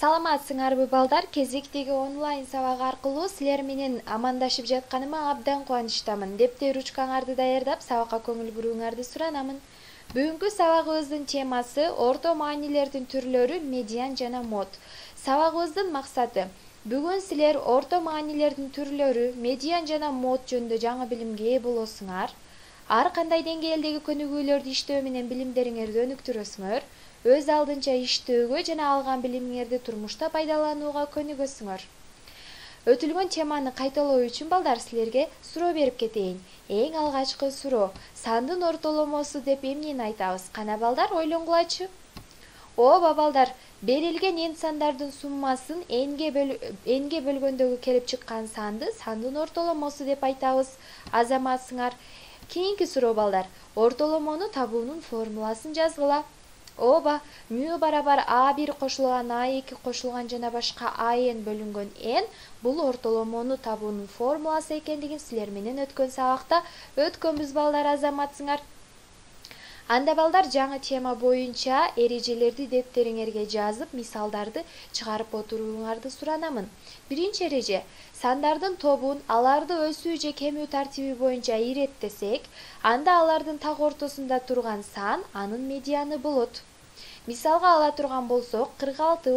Саламатсыңарбы балдар, кезектеги онлайн сабак аркылуу силер менен амандашып жатканыма абдан кубанычтамын. Дептер ручкаңарды даярдап, сабакка көңүл бурууңарды суранамын. Бүгүнкү сабагыбыздын темасы орто маанилердин түрлөрү, медиан жана мод. Сабагыбыздын максаты бүгүн силер орто маанилердин түрлөрү, медиан жана мод жөнүндө жаңы билимге ээ болосуңар. Ар кандай деңгээлдеги көнүгүүлөрдү иштөө менен билимдериңерди өнүктүрөсүңөр. Өз алдынча иштөөгө жана алган билимиңерди турмушта пайдаланууга көнүгөсүңөр. Өтүлгөн теманы кайталоо үчүн балдар силерге суроо берип кетейин. Эң алгачкы суроо: сандын ортоломосу деп эмнени айтабыз? Кана балдар, ойлонгулачы. Ооба балдар, берилген n сандардын суммасын nге бөлгөндөгү келип чыккан санды сандын ортоломосу деп айтабыз. Азаматсыңар. Кийинки суроо балдар: ортоломону табуунун формуласын жазгыла. Ооба, μ барабар a1 кошулган a2 кошулган жана башка an бөлүнгөн n бул ортоломону табуунун формуласы экендигин силер менен өткөн сабакта өткөнбүз балдар. Азаматсыңар. Анда балдар, жаңы тема боюнча эрежелерди дептериңерге жазып, мисалдарды чыгарып отурууңарды суранамын. Биринчи эреже: сандардын тобун аларды өсүү же кемүү тартиби боюнча иреттесек, анда алардын так ортосунда турган сан анын медианы болот. Мисалга ала турган болсок, 46,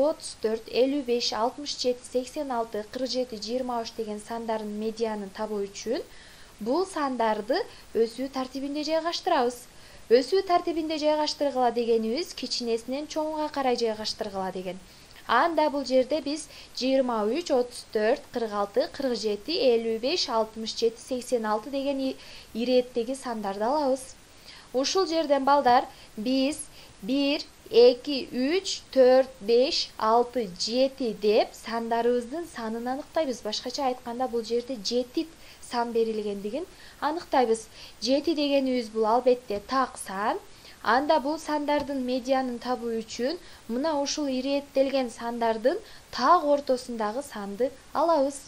34, 55, 67, 86, 47, 23 деген сандардын медианын табуу үчүн бул сандарды өсүү тартибинде жайгаштырабыз. Өсүү тартибинде жайгаштыргыла дегенибиз кичинесинен чоңуга карай жайгаштыргыла деген. Анда бул жерде биз 23, 34, 46, 47, 55, 67, 86 деген иреттеги сандарды алабыз. Ушул жерден балдар биз 1, 2, 3, 4, 5, 6, 7 деп сандарыбыздын санын аныктайбыз. Башкача айтканда бул жерде 7 сан берилгендигин аныктайбыз. 7 дегенибиз бул албетте так сан. Анда бул сандардын медианын табуу үчүн мына ушул иреттелген сандардын так ортосундагы санды алабыз.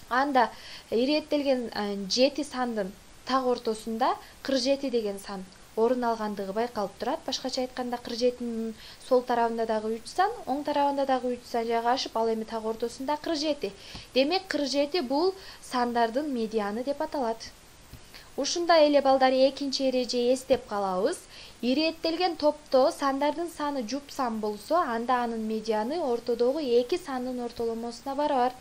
Анда иреттелген 7 сандын так ортосунда 47 деген сан орун алгандыгы байкалып турат. Башкача айтканда 47нин сол тарабында дагы 3 сан, оң тарабында дагы 3 сан жайгашып, ал эми так ортосунда 47. Демек 47 бул сандардын медианы деп аталат. Ушундай эле балдар, экинчи эреже эстеп калабыз. Иреттелген топто сандардын саны жуп сан болсо, анда анын медианы ортодогу 2 сандын ортоломосуна барабар.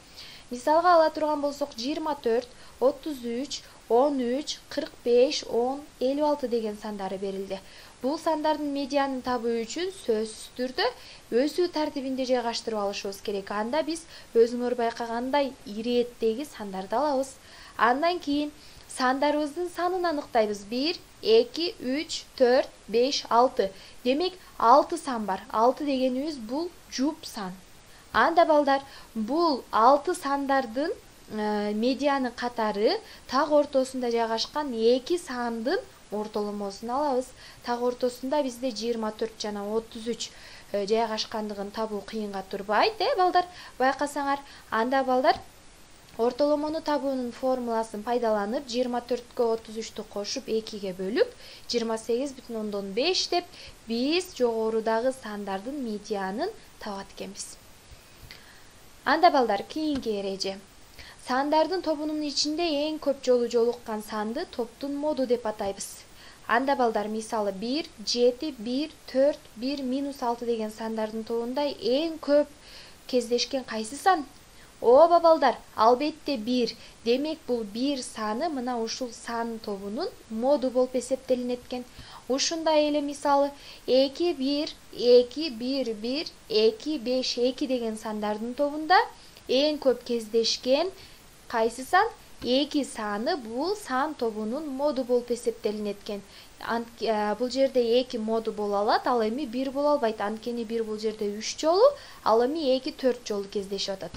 Мисалга ала турган болсок, 24, 33, 13, 45, 10, 56 деген сандары берилди. Бул сандардын медианын табуу үчүн сөзсүз түрдө өсүү тартибинде жайгаштырып алышыбыз керек. Анда биз өзүңөр байкагандай иреттеги сандарды алабыз. Андан кийин сандарыбыздын санын аныктайбыз. 1, 2, 3, 4, 5, 6. Демек 6 сан бар. 6 дегенибиз бул жуп сан. Анда балдар, бул 6 сандардын медианы катары так ортосунда жайгашкан 2 сандын ортоломосун алабыз. Так ортосунда бизде 24 жана 33 жайгашкандыгын табуу кыйынга турбайт, балдар? Байкасаңар. Анда балдар, ортоломону табуунун формуласын пайдаланып, 24-кө 33-тү кошуп 2-ге бөлүп, 28,5 деп биз жогорудагы сандардын медианын табат экенбиз. Анда балдар, кийинки эреже: сандардын тобунун ичинде эң көп жолу жолуккан санды топтун моду деп атайбыз. Анда балдар, мисалы 1, 7, 1, 4, 1, -6 деген сандардын тобунда эң көп кездешкен кайсы сан? Ооба балдар, албетте 1. Демек бул 1 саны мына ушул сан тобунун моду болуп эсептелинет экен. Ушундай эле мисалы 2, 1, 2, 1, 1, 2, 5, 2 деген сандардын тобунда эң көп кездешкен кайсы сан? 2 саны бул сан тобунун моду болуп эсептелинет экен. Бул жерде 2 моду боло алат, ал эми 1 боло албайт. Анткени 1 бул жерде 3 жолу, ал эми 2 4 жолу кездешип атат.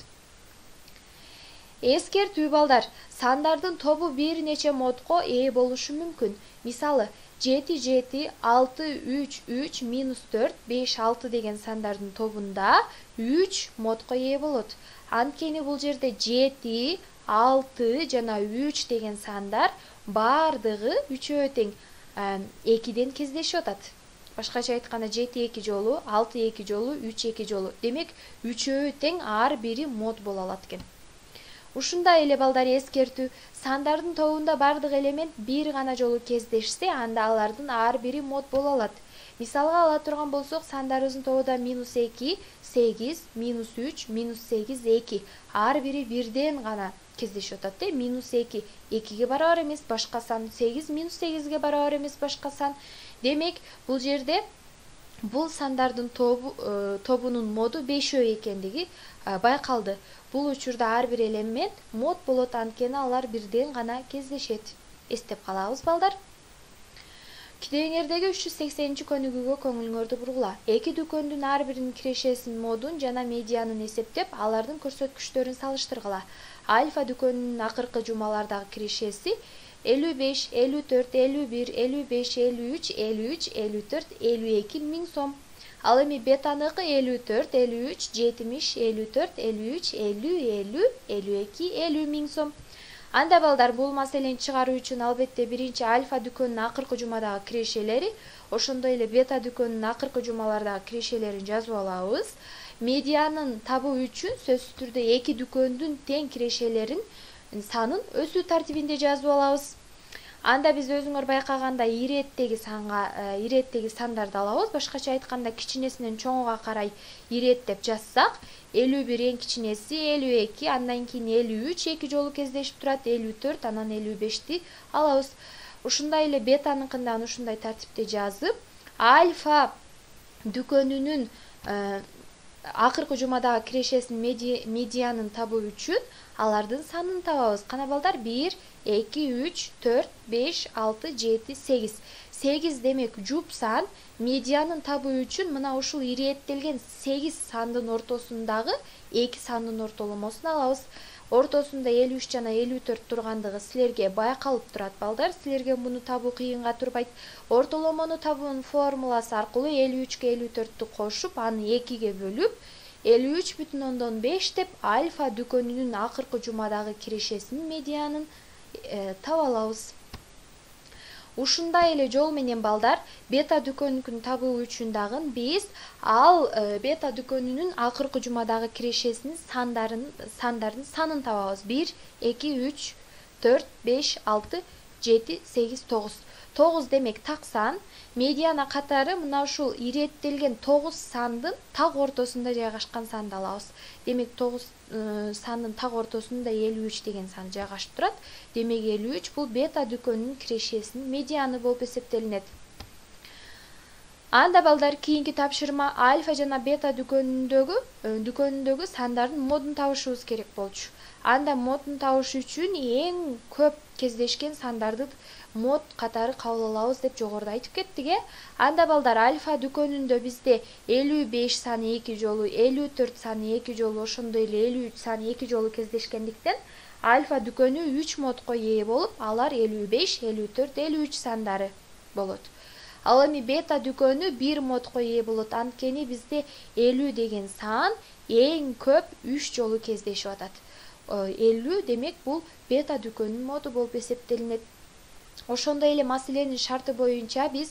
Эскертүү балдар, сандардын тобу бир нече модго ээ болушу мүмкүн. Мисалы 7, 7, 6, 3, 3, -4, 5, 6 деген сандардын тобунда 3 модго ээ болот. Анткени бул жерде 7, 6 жана 3 деген сандар бардыгы 3-өө тең 2ден кездешип атат. Башкача айтканда 7-2 жолу, 6-2 жолу, 3-2 жолу. Демек, үчөө тең ар бири мод боло алат экен. Ушундай эле балдар эскертүү, сандардын тобунда бардык элемент бир гана жолу кездешсе, анда алардын ар бири мод боло алат. Мисалга ала турган болсок, сандарыбыздын тобунда -2, 8, -3, -8, 2. Ар бири бирден гана кездешип атат. -2 2ге барабар эмес, башка сан 8 -8ге барабар эмес, башка сан. Демек, бул жерде бул сандардын тобунун моду 5 экендиги байкалды. Бул учурда ар бир элемент мод болот, анткени алар бирден гана кездешет. Эстеп калабыз балдар. Китебиңердеги 380-көнүгүүгө көңүлүңөрдү бургула. Эки дүкөндүн ар биринин кирешесинин модун жана медианын эсептеп, алардын көрсөткүчтөрүн салыштыргыла. Альфа дүкөнүнүн акыркы жумалардагы кирешеси 55, 54, 51, 55, 53, 53, 54, 52 миң сом. Ал эми бетаныкы 54, 53, 70, 54, 53, 50, 50, 52, 50 миң сом. Анда балдар, бул маселени чыгаруу үчүн албетте биринчи альфа дүкөнүнүн акыркы жумадагы кирешелери, ошондой эле бета дүкөнүнүн акыркы жумалардагы кирешелерин жазып алабыз. Медианын табуу үчүн сөзсүз түрдө эки дүкөндүн тең кирешелерин санын өсүү тартибинде жазып алабыз. Анда биз өзүңөр байкагандай иреттеги сандарды алабыз. Башкача айтканда кичинесинен чоңуга карай иреттеп жазсак, 51 эң кичинеси 52, андан кийин 53 эки жолу кездешип турат, 54, анан 55ти алабыз. Ушундай эле бетаныкындан ушундай тартипте жазып, альфа дүкөнүнүн акыркы жумадагы кирешесинин медианын табуу үчүн алардын санын табабыз. Кана балдар, 1, 2, 3, 4, 5, 6, 7, 8. 8 демек жуп сан. Медианын табуу үчүн мына ушул иреттелген 8 сандын ортосундагы 2 сандын ортоломосун алабыз. Ортосунда 53 жана 54 тургандыгы силерге байкалып турат балдар. Силерге муну табуу кыйынга турбайт. Ортоломону табуунун формуласы аркылуу 53ге 54тү кошуп, аны 2ге бөлүп, 53,5 деп альфа дүкөнүнүн акыркы жумадагы кирешесинин медианын таба алабыз. Ушундай эле жол менен балдар, бета дүкөнүнүн табуу үчүн дагы биз бета дүкөнүнүн акыркы жумадагы кирешесинин сандардын санын табабыз. 1, 2, 3, 4, 5, 6, 7, 8, 9. 9 демек так сан. Медиана катары мына ушул иреттелген 9 сандын так ортосунда жайгашкан санды алабыз. Демек 9 сандын так ортосунда 53 деген сан жайгашып турат. Демек 53 бул бета дүкөнүнүн кирешесинин медианы болуп эсептелинет. Анда балдар, кийинки тапшырма альфа жана бета дүкөнүндөгү сандардын модун табышыбыз керек болчу. Анда модун табыш үчүн эң көп кездешкен сандарды мод катары кабыл алабыз деп жогоруда айтып кеттик. Анда балдар, альфа дүкөнүндө бизде 55 саны 2 жолу, 54 саны 2 жолу, ошондой эле 53 саны 2 жолу кездешкендиктен альфа дүкөнү 3 модко ээ болуп, алар 55, 54, 53 сандары болот. Ал эми бета дүкөнү 1 модко ээ болот, анткени бизде 50 деген сан эң көп 3 жолу кездешип атат. 50 демек бул бета дүкөнүнүн моду болуп эсептелинет. Ошондой эле маселенин шарты боюнча биз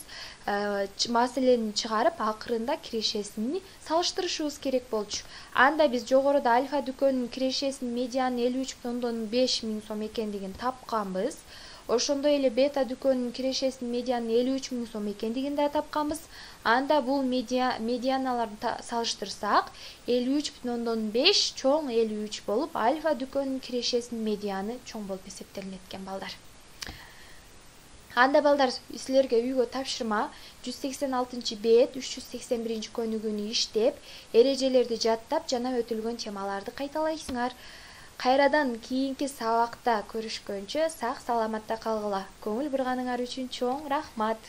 маселени чыгарып, акырында кирешесин салыштырышыбыз керек болчу. Анда биз жогоруда альфа дүкөнүнүн кирешесинин медианы 53,5 миң сом экендигин тапканбыз. Ошондой эле бета дүкөнүнүн кирешесинин медианы 53 миң сом экендигин да тапканбыз. Анда бул медианаларды салыштырсак, 53,5 чоң 53 болуп, альфа дүкөнүнүн кирешесинин медианы чоң болуп эсептелинет экен балдар. Анда балдар, силерге үйгө тапшырма 186 бет 381 көнүгүүнү иштеп, эрежелерди жаттап жана өтүлгөн темаларды кайталайсыңар. Кайрадан кийинки сабакта көрүшкөнчө сак саламатта калгыла. Көңүл бурганыңар үчүн чоң рахмат.